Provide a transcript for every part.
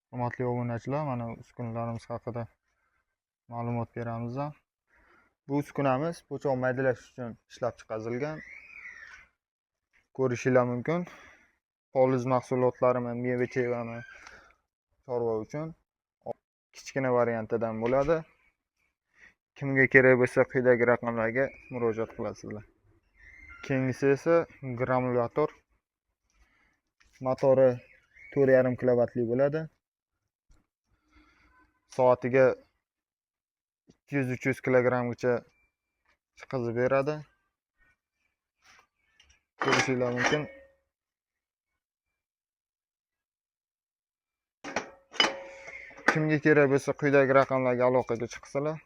Hurmatli obunachilar, mana uskunalarimiz haqida ma'lumot beramiz. Bu uskunamiz po'choq maydalash uchun ishlab chiqarilgan. Ko'rishingiz mumkin. Poliz mahsulotlarimi, meva-chevami chorva uchun kichkina variantidan bo'ladi. Kimga kerak bo'lsa quyidagi raqamlarga murojaat qilasizlar. Keyingisi esa granulyator. Motori 4,5 kilovatli bo'ladi. Soatiga 200-300 kilogrammgacha chiqazib beradi. Ko'rishingiz mumkin. Kimga kerak bo'lsa quyidagi raqamlarga aloqaga chiqsalar.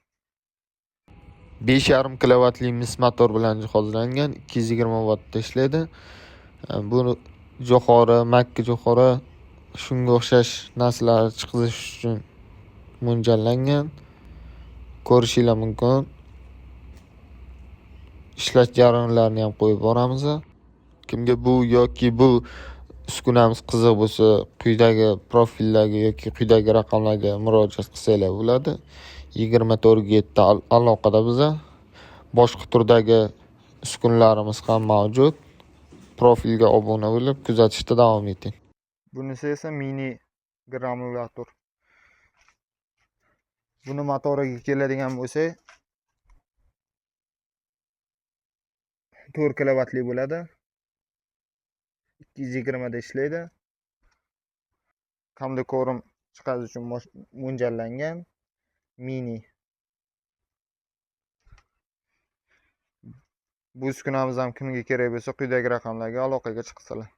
5,5 kilovatli mis motor bilan jihozlangan, 220 vattda ishlaydi. Bu jo'xori, makka jo'xori, shunga o'xshash narsalar chiqazish uchun mo'ljallangan. Ko'rishingiz mumkin. Ishlash jarayonlarini ham qo'yib boramiz. Kimga bu yoki bu uskunamiz qiziq bo'lsa, quyidagi profillarga yoki quyidagi raqamlarga murojaat qilsanglar bo'ladi. 24/7 aloqada biza. Boshqa turdagi uskunlarimiz ham mavjud. Profilga obuna bo'lib, kuzatishda davom eting. Bunisi esa mini granulyator. Buni motoriga keladigan bo'lsa, 4 kilovatli bo'ladi. 220 da ishlaydi. Hamda ko'rim chiqarish uchun mo'ljallangan mini. Bu uskunamiz ham kimga kerak bo'lsa quyidagi raqamlarga aloqaga chiqsalar.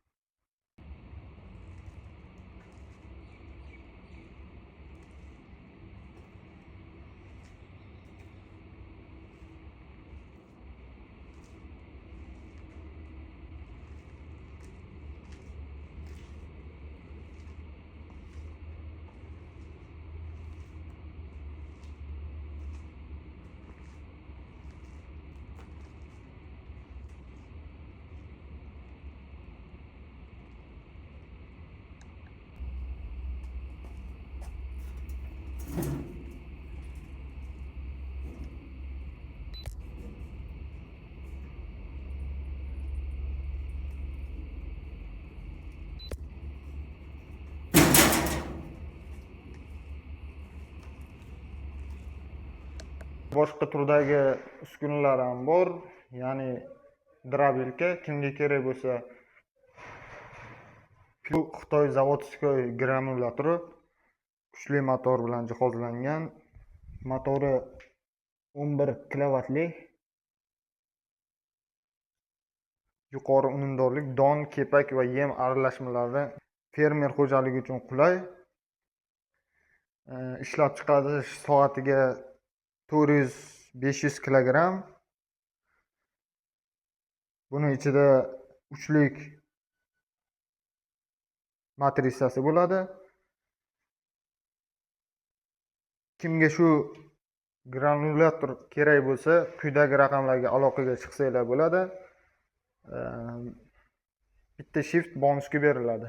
Boshqa turdagi uskunalar ham bor, ya'ni drabelka. Kimga kerak bo'lsa, bu Xitoy zavodskoy granulyatori kuchli motor bilan jihozlangan. Motori 11 kilovatli. Yuqori unumdorlik, don, kepak va yem aralashmalari fermer xo'jaligi uchun qulay. Ishlab chiqarish soatiga 400-500 kilogramm. Buning ichida uchlik matrisasi bo'ladi. Kimga shu granulyator kerak bo'lsa, quyidagi raqamlarga aloqaga chiqsanglar bo'ladi. Bitta shift bonusga beriladi.